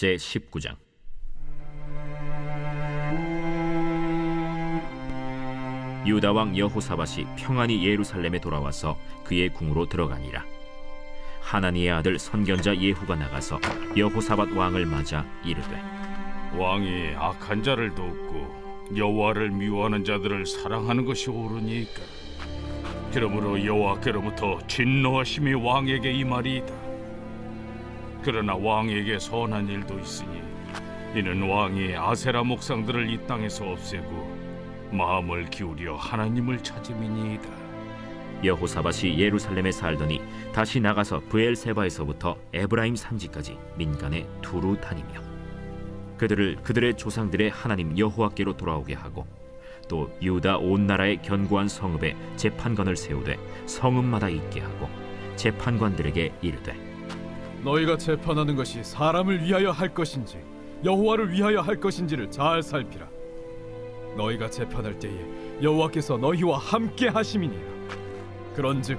제19장. 유다 왕 여호사밧이 평안히 예루살렘에 돌아와서 그의 궁으로 들어가니라. 하나니의 아들 선견자 예후가 나가서 여호사밧 왕을 맞아 이르되, 왕이 악한 자를 돕고 여호와를 미워하는 자들을 사랑하는 것이 옳으니까. 그러므로 여호와께로부터 진노하심이 왕에게 임하리이다. 그러나 왕에게 선한 일도 있으니 이는 왕이 아세라 목상들을 이 땅에서 없애고 마음을 기울여 하나님을 찾음이니이다. 여호사밧이 예루살렘에 살더니 다시 나가서 브엘세바에서부터 에브라임 산지까지 민간에 두루 다니며 그들을 그들의 조상들의 하나님 여호와께로 돌아오게 하고, 또 유다 온 나라의 견고한 성읍에 재판관을 세우되 성읍마다 있게 하고 재판관들에게 이르되, 너희가 재판하는 것이 사람을 위하여 할 것인지 여호와를 위하여 할 것인지를 잘 살피라. 너희가 재판할 때에 여호와께서 너희와 함께 하심이니라. 그런즉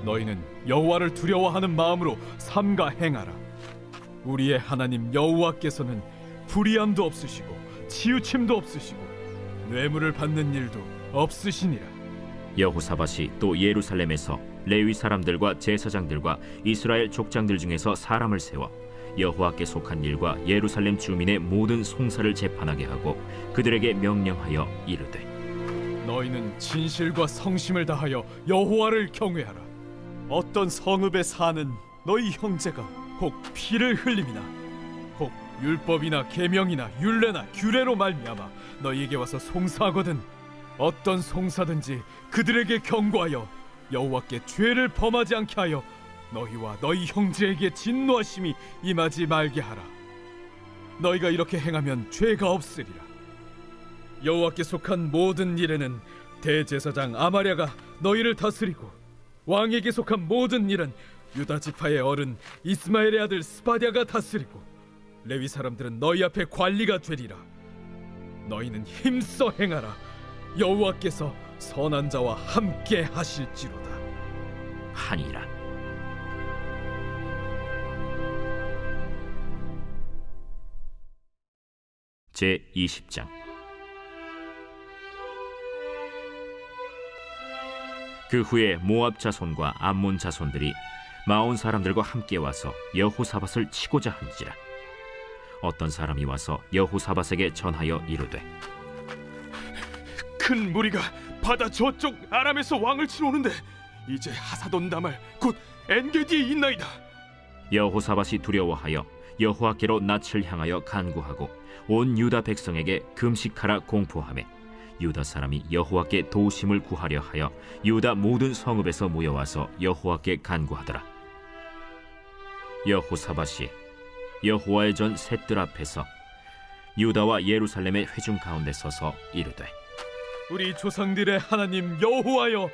너희는 여호와를 두려워하는 마음으로 삼가 행하라. 우리의 하나님 여호와께서는 불의함도 없으시고 치우침도 없으시고 뇌물을 받는 일도 없으시니라. 여호사밧이 또 예루살렘에서 레위 사람들과 제사장들과 이스라엘 족장들 중에서 사람을 세워 여호와께 속한 일과 예루살렘 주민의 모든 송사를 재판하게 하고 그들에게 명령하여 이르되, 너희는 진실과 성심을 다하여 여호와를 경외하라. 어떤 성읍에 사는 너희 형제가 혹 피를 흘림이나 혹 율법이나 계명이나 율례나 규례로 말미암아 너희에게 와서 송사하거든 어떤 송사든지 그들에게 경고하여 여호와께 죄를 범하지 않게 하여 너희와 너희 형제에게 진노하심이 임하지 말게 하라. 너희가 이렇게 행하면 죄가 없으리라. 여호와께 속한 모든 일에는 대제사장 아마랴가 너희를 다스리고, 왕에게 속한 모든 일은 유다 지파의 어른 이스마엘의 아들 스바랴가 다스리고, 레위 사람들은 너희 앞에 관리가 되리라. 너희는 힘써 행하라. 여호와께서 선한 자와 함께 하실지로다 하니라. 제20장. 그 후에 모압 자손과 암몬 자손들이 마온 사람들과 함께 와서 여호사밧을 치고자 한지라. 어떤 사람이 와서 여호사밧에게 전하여 이르되, 큰 무리가 바다 저쪽 아람에서 왕을 치러 오는데 이제 하사돈 다말 곧 엔게디에 있나이다. 여호사밧이 두려워하여 여호와께로 낯을 향하여 간구하고 온 유다 백성에게 금식하라 공포하매, 유다 사람이 여호와께 도우심을 구하려 하여 유다 모든 성읍에서 모여와서 여호와께 간구하더라. 여호사밧이 여호와의 전 셋들 앞에서 유다와 예루살렘의 회중 가운데 서서 이르되, 우리 조상들의 하나님 여호와여,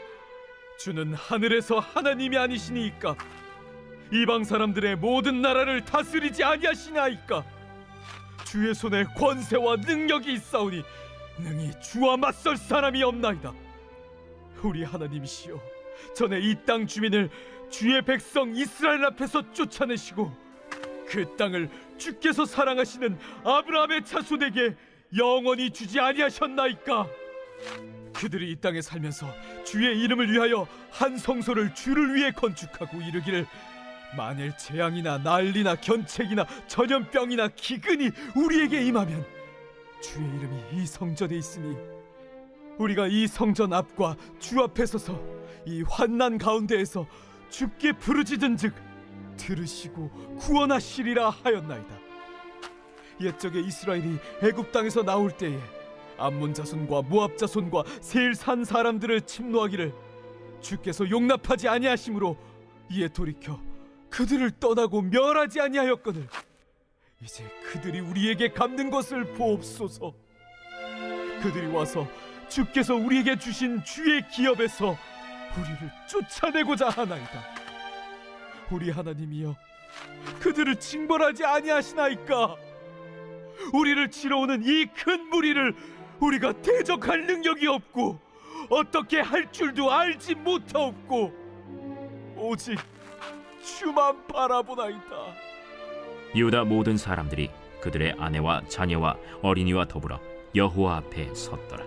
주는 하늘에서 하나님이 아니시니이까 이방 사람들의 모든 나라를 다스리지 아니하시나이까. 주의 손에 권세와 능력이 있사오니 능히 주와 맞설 사람이 없나이다. 우리 하나님이시여, 전에 이 땅 주민을 주의 백성 이스라엘 앞에서 쫓아내시고 그 땅을 주께서 사랑하시는 아브라함의 자손에게 영원히 주지 아니하셨나이까. 그들이 이 땅에 살면서 주의 이름을 위하여 한 성소를 주를 위해 건축하고 이르기를, 만일 재앙이나 난리나 견책이나 전염병이나 기근이 우리에게 임하면 주의 이름이 이 성전에 있으니 우리가 이 성전 앞과 주 앞에 서서 이 환난 가운데에서 주께 부르짖은즉 들으시고 구원하시리라 하였나이다. 옛적에 이스라엘이 애굽 땅에서 나올 때에 암몬 자손과 모압 자손과 세일 산 사람들을 침노하기를 주께서 용납하지 아니하심으로 이에 돌이켜 그들을 떠나고 멸하지 아니하였거늘 이제 그들이 우리에게 갚는 것을 보옵소서. 그들이 와서 주께서 우리에게 주신 주의 기업에서 우리를 쫓아내고자 하나이다. 우리 하나님이여, 그들을 징벌하지 아니하시나이까. 우리를 치러 오는 이 큰 무리를 우리가 대적할 능력이 없고 어떻게 할 줄도 알지 못하옵고 오직 주만 바라보나이다. 유다 모든 사람들이 그들의 아내와 자녀와 어린이와 더불어 여호와 앞에 섰더라.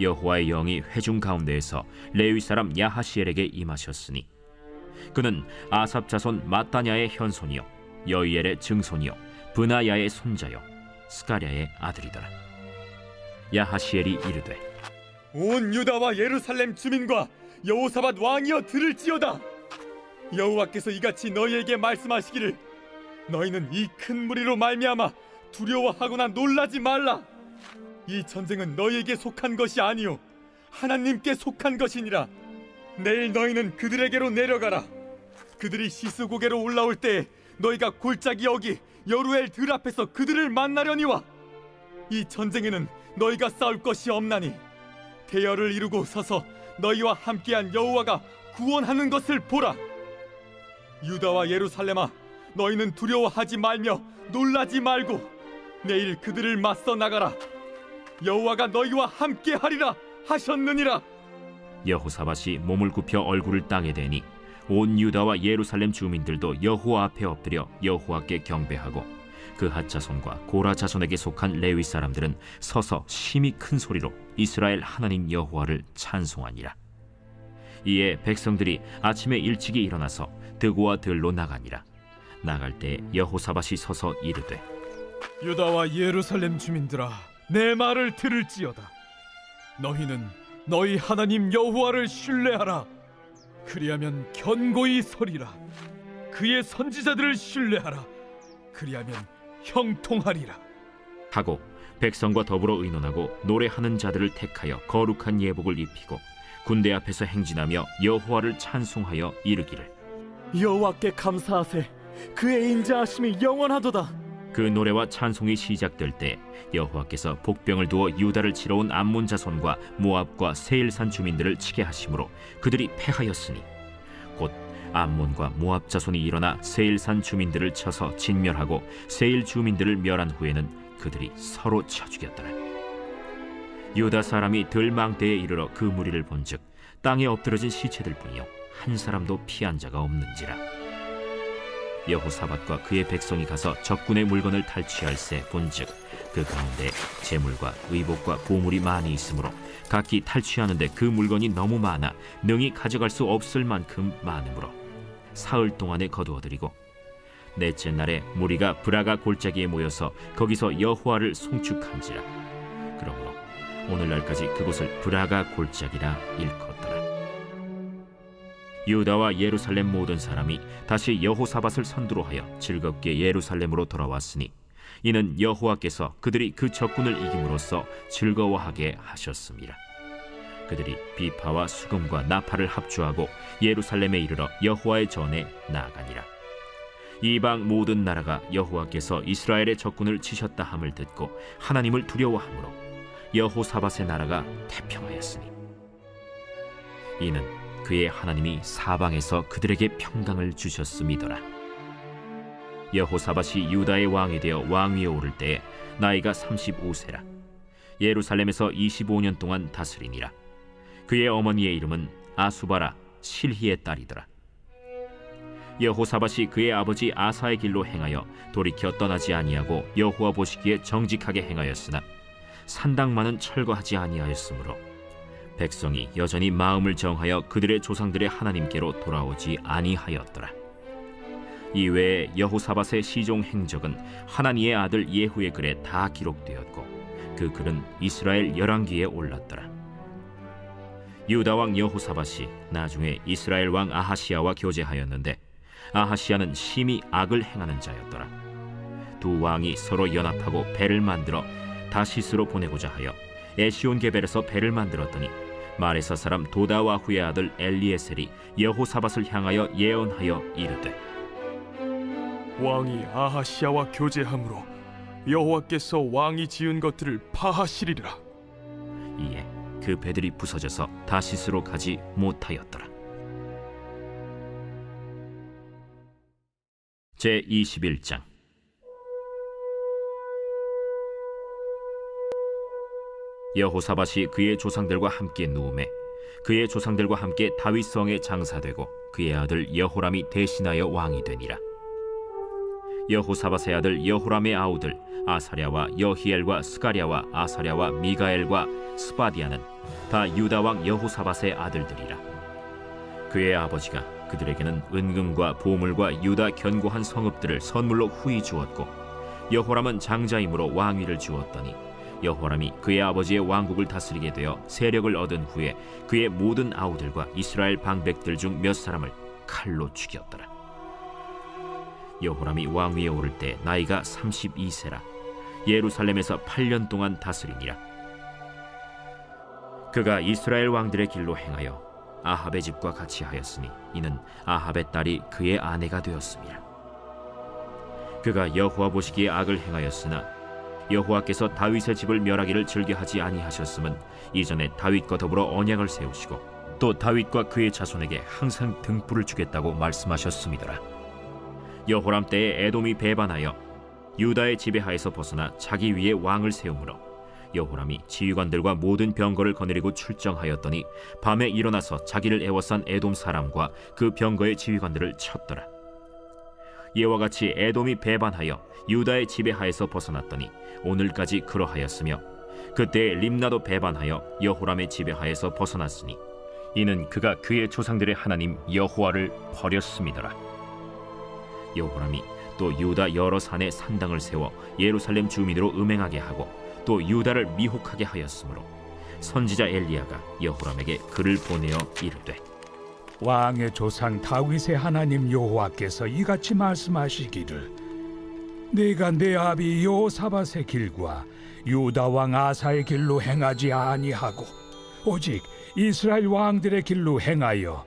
여호와의 영이 회중 가운데에서 레위 사람 야하시엘에게 임하셨으니 그는 아삽 자손 마따냐의 현손이요 여이엘의 증손이요 브나야의 손자요 스가랴의 아들이더라. 야하시엘이 이르되 온 유다와 예루살렘 주민과 여호사밧 왕이여 들을지어다. 여호와께서 이같이 너희에게 말씀하시기를 너희는 이 큰 무리로 말미암아 두려워하거나 놀라지 말라. 이 전쟁은 너희에게 속한 것이 아니요 하나님께 속한 것이니라. 내일 너희는 그들에게로 내려가라. 그들이 시스고개로 올라올 때 너희가 골짜기 여기 여루엘 들 앞에서 그들을 만나려니와 이 전쟁에는 너희가 싸울 것이 없나니 대열을 이루고 서서 너희와 함께한 여호와가 구원하는 것을 보라. 유다와 예루살렘아, 너희는 두려워하지 말며 놀라지 말고 내일 그들을 맞서 나가라. 여호와가 너희와 함께하리라 하셨느니라. 여호사밧이 몸을 굽혀 얼굴을 땅에 대니 온 유다와 예루살렘 주민들도 여호와 앞에 엎드려 여호와께 경배하고 그핫 자손과 고라 자손에게 속한 레위 사람들은 서서 심히 큰 소리로 이스라엘 하나님 여호와를 찬송하니라. 이에 백성들이 아침에 일찍이 일어나서 드고와 들로 나가니라. 나갈 때 여호사밧이 서서 이르되 유다와 예루살렘 주민들아, 내 말을 들을지어다. 너희는 너희 하나님 여호와를 신뢰하라. 그리하면 견고히 서리라. 그의 선지자들을 신뢰하라. 그리하면 형통하리라. 하고 백성과 더불어 의논하고 노래하는 자들을 택하여 거룩한 예복을 입히고 군대 앞에서 행진하며 여호와를 찬송하여 이르기를 여호와께 감사하세. 그의 인자하심이 영원하도다. 그 노래와 찬송이 시작될 때 여호와께서 복병을 두어 유다를 치러 온 암몬 자손과 모압과 세일산 주민들을 치게 하심으로 그들이 패하였으니 곧 암몬과 모압 자손이 일어나 세일산 주민들을 쳐서 진멸하고 세일 주민들을 멸한 후에는 그들이 서로 쳐 죽였더라. 유다 사람이 들망대에 이르러 그 무리를 본즉 땅에 엎드러진 시체들 뿐이요 한 사람도 피한 자가 없는지라. 여호사밧과 그의 백성이 가서 적군의 물건을 탈취할새 본즉 그 가운데 재물과 의복과 보물이 많이 있으므로 각기 탈취하는데 그 물건이 너무 많아 능히 가져갈 수 없을 만큼 많으므로 사흘 동안에 거두어들이고 넷째 날에 무리가 브라가 골짜기에 모여서 거기서 여호와를 송축한지라. 그러므로 오늘날까지 그곳을 브라가 골짜기라 일컫더라. 유다와 예루살렘 모든 사람이 다시 여호사밧을 선두로 하여 즐겁게 예루살렘으로 돌아왔으니 이는 여호와께서 그들이 그 적군을 이김으로써 즐거워하게 하셨습니다. 그들이 비파와 수금과 나팔을 합주하고 예루살렘에 이르러 여호와의 전에 나아가니라. 이방 모든 나라가 여호와께서 이스라엘의 적군을 치셨다 함을 듣고 하나님을 두려워하므로 여호사밧의 나라가 태평하였으니 이는 그의 하나님이 사방에서 그들에게 평강을 주셨음이더라. 여호사밧이 유다의 왕이 되어 왕위에 오를 때에 나이가 35세라. 예루살렘에서 25년 동안 다스리니라. 그의 어머니의 이름은 아수바라 실히의 딸이더라. 여호사밧이 그의 아버지 아사의 길로 행하여 돌이켜 떠나지 아니하고 여호와 보시기에 정직하게 행하였으나 산당만은 철거하지 아니하였으므로 백성이 여전히 마음을 정하여 그들의 조상들의 하나님께로 돌아오지 아니하였더라. 이외에 여호사밧의 시종 행적은 하나니의 아들 예후의 글에 다 기록되었고 그 글은 이스라엘 열왕기에 올랐더라. 유다 왕 여호사밧이 나중에 이스라엘 왕 아하시야와 교제하였는데 아하시야는 심히 악을 행하는 자였더라. 두 왕이 서로 연합하고 배를 만들어 다시스로 보내고자 하여 에시온 게벨에서 배를 만들었더니 마레사 사람 도다와후의 아들 엘리에셀이 여호사밧을 향하여 예언하여 이르되 왕이 아하시야와 교제함으로 여호와께서 왕이 지은 것들을 파하시리라. 이에 그 배들이 부서져서 다시스로 가지 못하였더라. 제21장 여호사밧이 그의 조상들과 함께 누우매 그의 조상들과 함께 다윗성에 장사되고 그의 아들 여호람이 대신하여 왕이 되니라. 여호사밧의 아들 여호람의 아우들 아사랴와 여히엘과 스가랴와 아사랴와 미가엘과 스바디아는 다 유다 왕 여호사밧의 아들들이라. 그의 아버지가 그들에게는 은금과 보물과 유다 견고한 성읍들을 선물로 후히 주었고, 여호람은 장자임으로 왕위를 주었더니 여호람이 그의 아버지의 왕국을 다스리게 되어 세력을 얻은 후에 그의 모든 아우들과 이스라엘 방백들 중 몇 사람을 칼로 죽였더라. 여호람이 왕위에 오를 때 나이가 32세라. 예루살렘에서 8년 동안 다스리니라. 그가 이스라엘 왕들의 길로 행하여 아합의 집과 같이 하였으니 이는 아합의 딸이 그의 아내가 되었습니다. 그가 여호와 보시기에 악을 행하였으나 여호와께서 다윗의 집을 멸하기를 즐겨하지 아니하셨음은 이전에 다윗과 더불어 언약을 세우시고 또 다윗과 그의 자손에게 항상 등불을 주겠다고 말씀하셨음이더라. 여호람 때에 에돔이 배반하여 유다의 지배하에서 벗어나 자기 위에 왕을 세우므로 여호람이 지휘관들과 모든 병거를 거느리고 출정하였더니 밤에 일어나서 자기를 애워싼 에돔 사람과 그 병거의 지휘관들을 쳤더라. 이와 같이 에돔이 배반하여 유다의 지배하에서 벗어났더니 오늘까지 그러하였으며, 그때 림나도 배반하여 여호람의 지배하에서 벗어났으니 이는 그가 그의 조상들의 하나님 여호와를 버렸음이더라. 여호람이 또 유다 여러 산에 산당을 세워 예루살렘 주민으로 음행하게 하고 또 유다를 미혹하게 하였으므로 선지자 엘리야가 여호람에게 글을 보내어 이르되, 왕의 조상 다윗의 하나님 여호와께서 이같이 말씀하시기를, 내가 내 아비 여호사밧의 길과 유다 왕 아사의 길로 행하지 아니하고 오직 이스라엘 왕들의 길로 행하여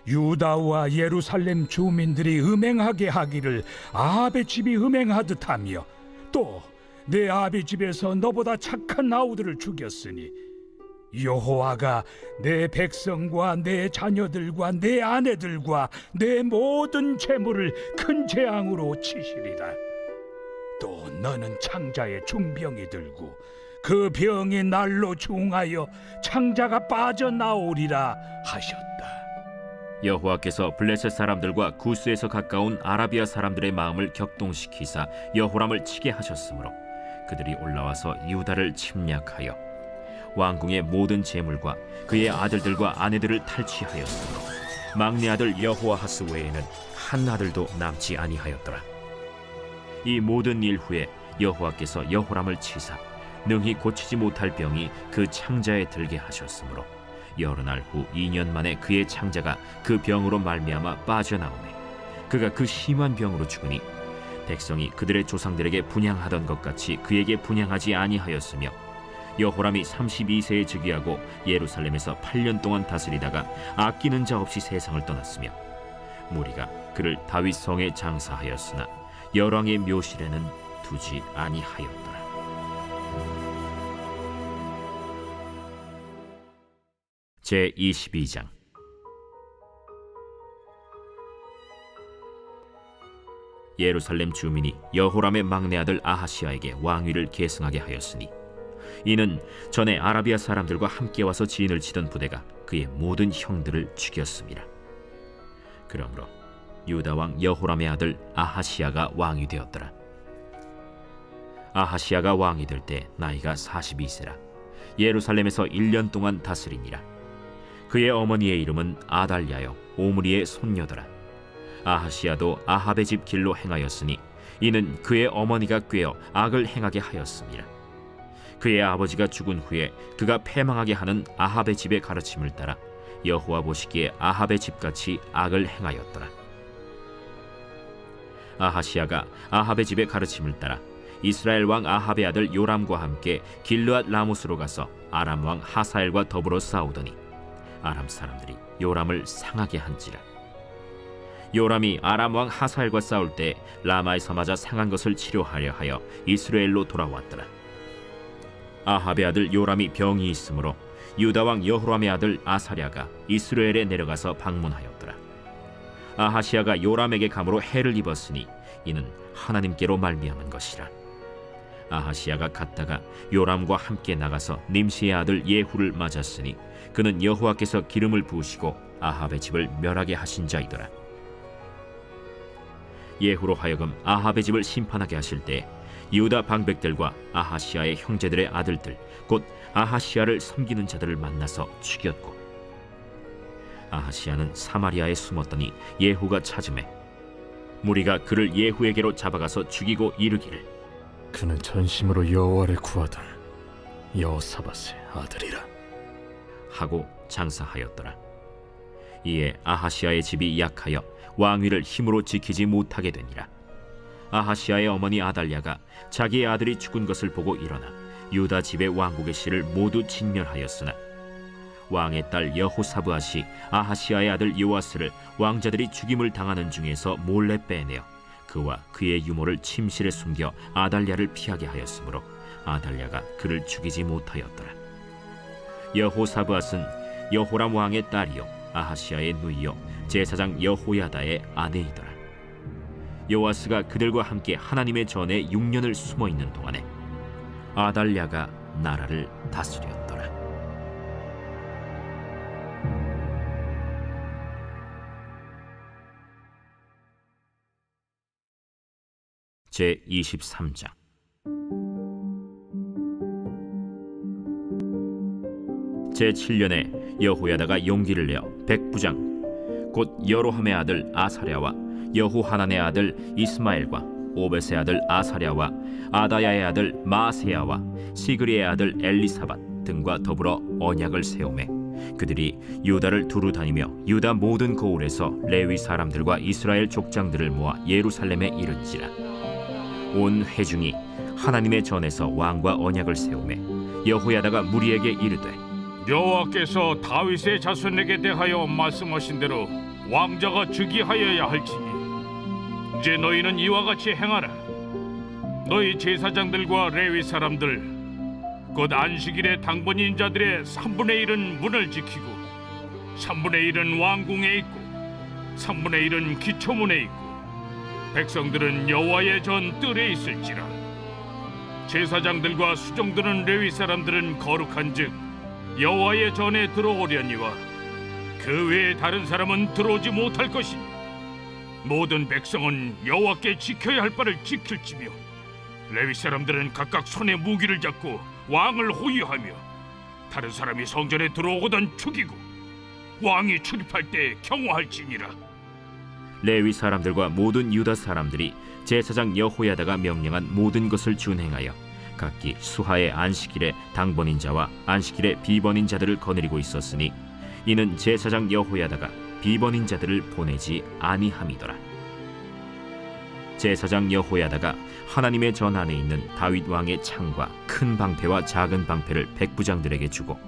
유다와 예루살렘 주민들이 음행하게 하기를 아합의 집이 음행하듯 하며 또 내 아비 집에서 너보다 착한 아우들을 죽였으니 여호와가 내 백성과 내 자녀들과 내 아내들과 내 모든 재물을 큰 재앙으로 치시리라. 또 너는 창자에 중병이 들고 그 병이 날로 중하여 창자가 빠져나오리라 하셨다. 여호와께서 블레셋 사람들과 구스에서 가까운 아라비아 사람들의 마음을 격동시키사 여호람을 치게 하셨으므로 그들이 올라와서 유다를 침략하여 왕궁의 모든 재물과 그의 아들들과 아내들을 탈취하였으므로 막내 아들 여호아하스 외에는 한 아들도 남지 아니하였더라. 이 모든 일 후에 여호와께서 여호람을 치사 능히 고치지 못할 병이 그 창자에 들게 하셨으므로 여러 날 후 2년 만에 그의 창자가 그 병으로 말미암아 빠져나오매 그가 그 심한 병으로 죽으니 백성이 그들의 조상들에게 분향하던 것 같이 그에게 분향하지 아니하였으며, 여호람이 32세에 즉위하고 예루살렘에서 8년 동안 다스리다가 아끼는 자 없이 세상을 떠났으며, 무리가 그를 다윗 성에 장사하였으나 열왕의 묘실에는 두지 아니하였더라. 제 22장. 예루살렘 주민이 여호람의 막내 아들 아하시아에게 왕위를 계승하게 하였으니 이는 전에 아라비아 사람들과 함께 와서 진을 치던 부대가 그의 모든 형들을 죽였습니다. 그러므로 유다 왕 여호람의 아들 아하시아가 왕이 되었더라. 아하시아가 왕이 될 때 나이가 42세라. 예루살렘에서 1년 동안 다스리니라. 그의 어머니의 이름은 아달랴요 오므리의 손녀더라. 아하시아도 아합의 집 길로 행하였으니 이는 그의 어머니가 꾀어 악을 행하게 하였습니다. 그의 아버지가 죽은 후에 그가 패망하게 하는 아합의 집의 가르침을 따라 여호와 보시기에 아합의 집같이 악을 행하였더라. 아하시아가 아합의 집의 가르침을 따라 이스라엘 왕 아합의 아들 요람과 함께 길르앗 라못으로 가서 아람 왕 하사엘과 더불어 싸우더니 아람 사람들이 요람을 상하게 한지라. 요람이 아람 왕 하사엘과 싸울 때 라마에서 맞아 상한 것을 치료하려 하여 이스라엘로 돌아왔더라. 아합의 아들 요람이 병이 있으므로 유다 왕 여호람의 아들 아사랴가 이스라엘에 내려가서 방문하였더라. 아하시아가 요람에게 감으로 해를 입었으니 이는 하나님께로 말미암은 것이라. 아하시아가 갔다가 요람과 함께 나가서 님시의 아들 예후를 맞았으니 그는 여호와께서 기름을 부으시고 아합의 집을 멸하게 하신 자이더라. 예후로 하여금 아합의 집을 심판하게 하실 때 유다 방백들과 아하시아의 형제들의 아들들 곧 아하시아를 섬기는 자들을 만나서 죽였고, 아하시아는 사마리아에 숨었더니 예후가 찾음에 무리가 그를 예후에게로 잡아가서 죽이고 이르기를 그는 전심으로 여호와를 구하던 여호사밧의 아들이라. 하고 장사하였더라. 이에 아하시아의 집이 약하여 왕위를 힘으로 지키지 못하게 되니라. 아하시아의 어머니 아달랴가 자기의 아들이 죽은 것을 보고 일어나 유다 집의 왕국의 씨를 모두 진멸하였으나 왕의 딸 여호사브앗이 아하시아의 아들 요아스를 왕자들이 죽임을 당하는 중에서 몰래 빼내어 그와 그의 유모를 침실에 숨겨 아달랴를 피하게 하였으므로 아달랴가 그를 죽이지 못하였더라. 여호사브앗은 여호람 왕의 딸이요 아하시아의 누이요 제사장 여호야다의 아내이더라. 요아스가 그들과 함께 하나님의 전에 6년을 숨어 있는 동안에 아달랴가 나라를 다스렸더라. 제 23장. 제 7년에 여호야다가 용기를 내어 백부장 곧 여로함의 아들 아사랴와 여호하난의 아들 이스마엘과 오벳의 아들 아사랴와 아다야의 아들 마세야와 시그리의 아들 엘리사밧 등과 더불어 언약을 세우매 그들이 유다를 두루 다니며 유다 모든 고을에서 레위 사람들과 이스라엘 족장들을 모아 예루살렘에 이른지라. 온 회중이 하나님의 전에서 왕과 언약을 세우매 여호야다가 무리에게 이르되 여호와께서 다윗의 자손에게 대하여 말씀하신 대로 왕자가 즉위하여야 할지니 이제 너희는 이와 같이 행하라. 너희 제사장들과 레위 사람들 곧 안식일의 당번인 자들의 3분의 1은 문을 지키고 3분의 1은 왕궁에 있고 3분의 1은 기초문에 있고 백성들은 여호와의 전 뜰에 있을지라. 제사장들과 수종드는 레위 사람들은 거룩한즉 여호와의 전에 들어오려니와 그 외에 다른 사람은 들어오지 못할 것이니 모든 백성은 여호와께 지켜야 할 바를 지킬지며 레위 사람들은 각각 손에 무기를 잡고 왕을 호위하며 다른 사람이 성전에 들어오거든 죽이고 왕이 출입할 때 경호할지니라. 레위 사람들과 모든 유다 사람들이 제사장 여호야다가 명령한 모든 것을 준행하여 각기 수하의 안식일에 당번인 자와 안식일에 비번인 자들을 거느리고 있었으니 이는 제사장 여호야다가 비번인 자들을 보내지 아니함이더라. 제사장 여호야다가 하나님의 전 안에 있는 다윗 왕의 창과 큰 방패와 작은 방패를 백부장들에게 주고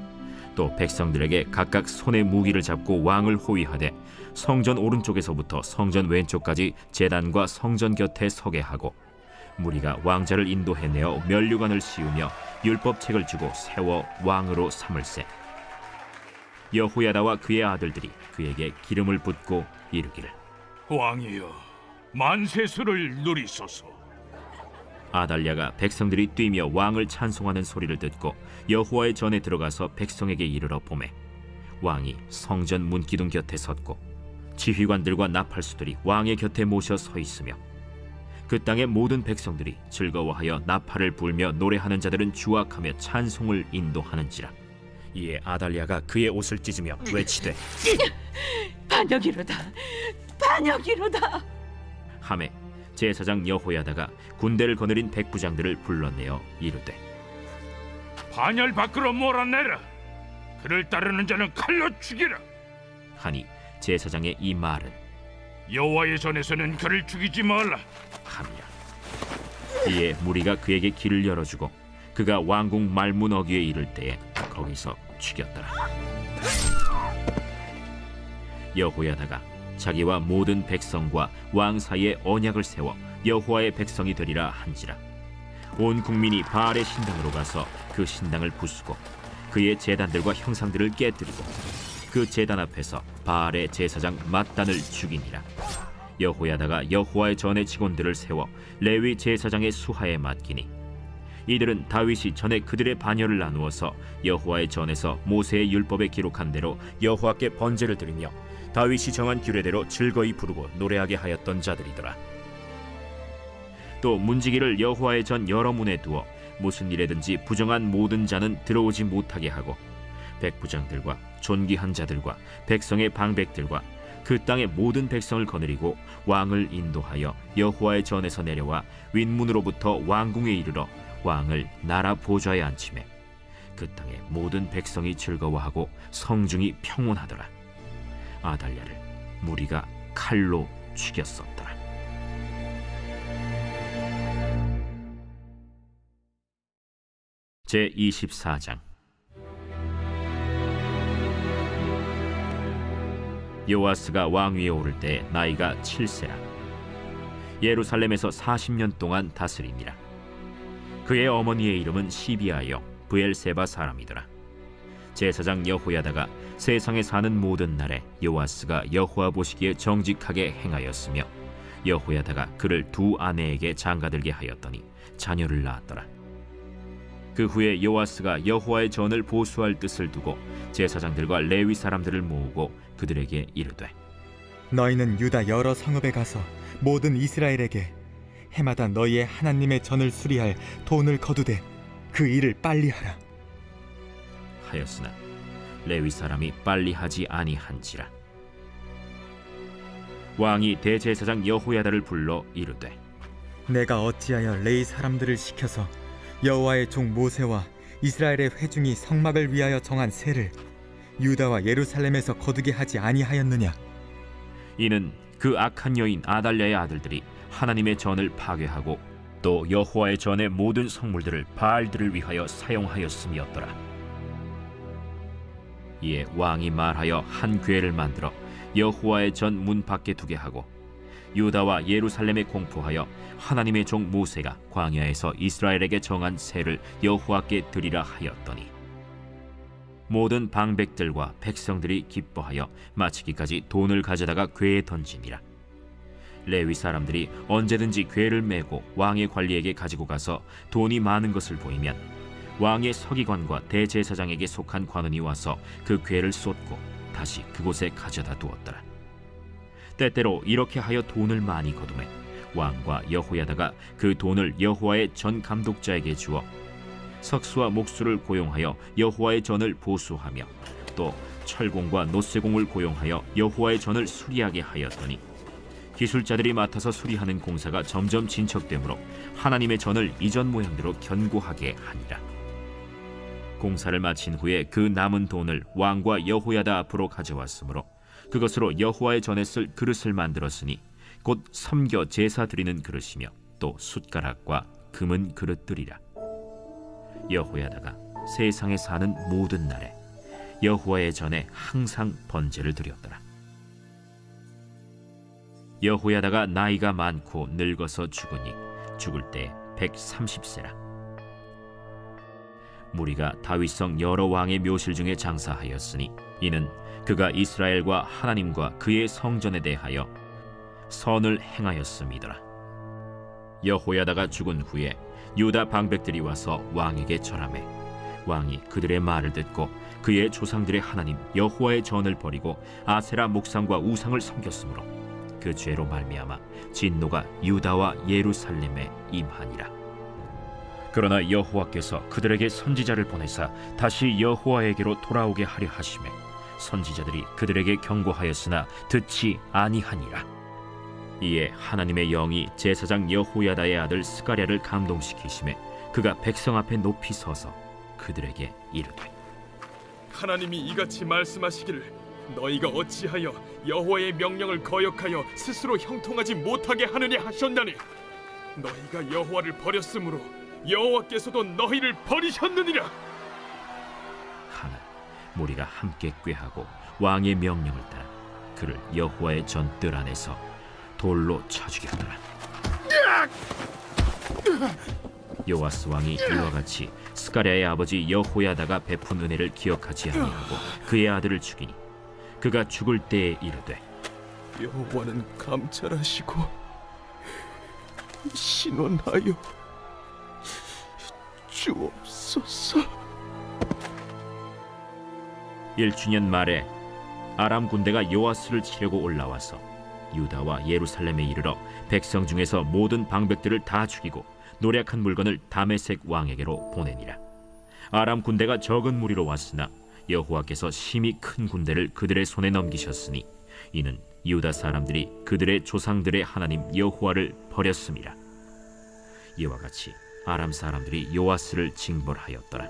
또 백성들에게 각각 손에 무기를 잡고 왕을 호위하되 성전 오른쪽에서부터 성전 왼쪽까지 제단과 성전 곁에 서게 하고 무리가 왕자를 인도해내어 면류관을 씌우며 율법책을 주고 세워 왕으로 삼을세. 여호야다와 그의 아들들이 그에게 기름을 붓고 이르기를 왕이여 만세수를 누리소서. 아달랴가 백성들이 뛰며 왕을 찬송하는 소리를 듣고 여호와의 전에 들어가서 백성에게 이르러 보매 왕이 성전 문기둥 곁에 섰고 지휘관들과 나팔수들이 왕의 곁에 모셔 서 있으며 그 땅의 모든 백성들이 즐거워하여 나팔을 불며 노래하는 자들은 주악하며 찬송을 인도하는지라. 이에 아달랴가 그의 옷을 찢으며 외치되 반역이로다, 반역이로다. 하매 제사장 여호야다가 군대를 거느린 백부장들을 불러내어 이르되 반열 밖으로 몰아내라. 그를 따르는 자는 칼로 죽이라. 하니 제사장의 이 말은 여호와의 전에서는 그를 죽이지 말라 함이라. 이에 무리가 그에게 길을 열어주고 그가 왕궁 말문 어귀에 이를 때에 거기서 죽였더라. 여호야다가 자기와 모든 백성과 왕 사이에 언약을 세워 여호와의 백성이 되리라 한지라. 온 국민이 바알의 신당으로 가서 그 신당을 부수고 그의 제단들과 형상들을 깨뜨리고 그 제단 앞에서 바알의 제사장 mat단을 죽이니라. 여호야다가 여호와의 전의 직원들을 세워 레위 제사장의 수하에 맡기니 이들은 다윗이 전에 그들의 반열을 나누어서 여호와의 전에서 모세의 율법에 기록한 대로 여호와께 번제를 드리며 다윗이 정한 규례대로 즐거이 부르고 노래하게 하였던 자들이더라. 또 문지기를 여호와의 전 여러 문에 두어 무슨 일에든지 부정한 모든 자는 들어오지 못하게 하고 백부장들과 존귀한 자들과 백성의 방백들과 그 땅의 모든 백성을 거느리고 왕을 인도하여 여호와의 전에서 내려와 윗문으로부터 왕궁에 이르러 왕을 나라 보좌에 앉히매 그 땅의 모든 백성이 즐거워하고 성중이 평온하더라. 아달랴를 무리가 칼로 죽였었더라. 제 24장. 요아스가 왕위에 오를 때 나이가 7세라. 예루살렘에서 40년 동안 다스리니라. 그의 어머니의 이름은 시비아여 브엘세바 사람이더라. 제사장 여호야다가 세상에 사는 모든 날에 요아스가 여호와 보시기에 정직하게 행하였으며 여호야다가 그를 두 아내에게 장가들게 하였더니 자녀를 낳았더라. 그 후에 요아스가 여호와의 전을 보수할 뜻을 두고 제사장들과 레위 사람들을 모으고 그들에게 이르되 너희는 유다 여러 성읍에 가서 모든 이스라엘에게 해마다 너희의 하나님의 전을 수리할 돈을 거두되 그 일을 빨리 하라 하였으나 레위 사람이 빨리 하지 아니한지라. 왕이 대제사장 여호야다를 불러 이르되 내가 어찌하여 레위 사람들을 시켜서 여호와의 종 모세와 이스라엘의 회중이 성막을 위하여 정한 세를 유다와 예루살렘에서 거두게 하지 아니하였느냐. 이는 그 악한 여인 아달랴의 아들들이 하나님의 전을 파괴하고 또 여호와의 전의 모든 성물들을 바알들을 위하여 사용하였음이었더라. 이에 왕이 말하여 한 궤를 만들어 여호와의 전 문 밖에 두게 하고 유다와 예루살렘에 공포하여 하나님의 종 모세가 광야에서 이스라엘에게 정한 세를 여호와께 드리라 하였더니 모든 방백들과 백성들이 기뻐하여 마치기까지 돈을 가져다가 궤에 던지니라. 레위 사람들이 언제든지 궤를 메고 왕의 관리에게 가지고 가서 돈이 많은 것을 보이면 왕의 서기관과 대제사장에게 속한 관원이 와서 그 궤를 쏟고 다시 그곳에 가져다 두었더라. 때때로 이렇게 하여 돈을 많이 거두매 왕과 여호야다가 그 돈을 여호와의 전 감독자에게 주어 석수와 목수를 고용하여 여호와의 전을 보수하며 또 철공과 노쇠공을 고용하여 여호와의 전을 수리하게 하였더니 기술자들이 맡아서 수리하는 공사가 점점 진척되므로 하나님의 전을 이전 모양대로 견고하게 하니라. 공사를 마친 후에 그 남은 돈을 왕과 여호야다 앞으로 가져왔으므로 그것으로 여호와의 전에 쓸 그릇을 만들었으니 곧 섬겨 제사 드리는 그릇이며 또 숟가락과 금은 그릇들이라. 여호야다가 세상에 사는 모든 날에 여호와의 전에 항상 번제를 드렸더라. 여호야다가 나이가 많고 늙어서 죽으니 죽을 때 130세라. 무리가 다윗성 여러 왕의 묘실 중에 장사하였으니 이는 그가 이스라엘과 하나님과 그의 성전에 대하여 선을 행하였음이더라. 여호야다가 죽은 후에 유다 방백들이 와서 왕에게 절하매 왕이 그들의 말을 듣고 그의 조상들의 하나님 여호와의 전을 버리고 아세라 목상과 우상을 섬겼으므로 그 죄로 말미암아 진노가 유다와 예루살렘에 임하니라. 그러나 여호와께서 그들에게 선지자를 보내사 다시 여호와에게로 돌아오게 하려 하시매 선지자들이 그들에게 경고하였으나 듣지 아니하니라. 이에 하나님의 영이 제사장 여호야다의 아들 스가랴를 감동시키시매 그가 백성 앞에 높이 서서 그들에게 이르되 하나님이 이같이 말씀하시기를 너희가 어찌하여 여호와의 명령을 거역하여 스스로 형통하지 못하게 하느냐 하셨나니 너희가 여호와를 버렸으므로 여호와께서도 너희를 버리셨느니라. 하나 무리가 함께 꾀하고 왕의 명령을 따라 그를 여호와의 전 뜰 안에서 돌로 쳐 죽였더라. 요아스 왕이 이와 같이 스가랴의 아버지 여호야다가 베푼 은혜를 기억하지 아니하고 그의 아들을 죽이니 그가 죽을 때에 이르되 여호와는 감찰하시고 신원하여 주옵소서. 1주년 말에 아람 군대가 요아스를 치려고 올라와서 유다와 예루살렘에 이르러 백성 중에서 모든 방백들을 다 죽이고 노략한 물건을 다메섹 왕에게로 보내니라. 아람 군대가 적은 무리로 왔으나 여호와께서 심히 큰 군대를 그들의 손에 넘기셨으니 이는 유다 사람들이 그들의 조상들의 하나님 여호와를 버렸음이라. 이와 같이 아람 사람들이 요아스를 징벌하였더라.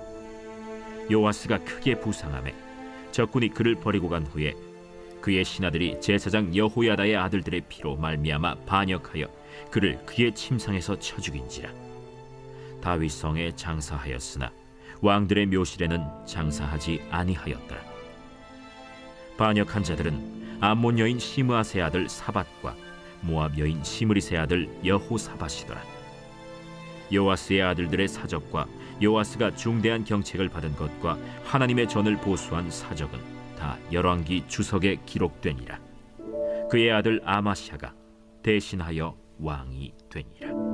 요아스가 크게 부상하매 적군이 그를 버리고 간 후에 그의 신하들이 제사장 여호야다의 아들들의 피로 말미암아 반역하여 그를 그의 침상에서 쳐 죽인지라. 다윗 성에 장사하였으나 왕들의 묘실에는 장사하지 아니하였더라. 반역한 자들은 암몬 여인 시므아세 아들 사밧과 모압 여인 시므리세 아들 여호사밧이더라. 요아스의 아들들의 사적과 요아스가 중대한 경책을 받은 것과 하나님의 전을 보수한 사적은 다 열왕기 주석에 기록되니라. 그의 아들 아마샤가 대신하여 왕이 되니라.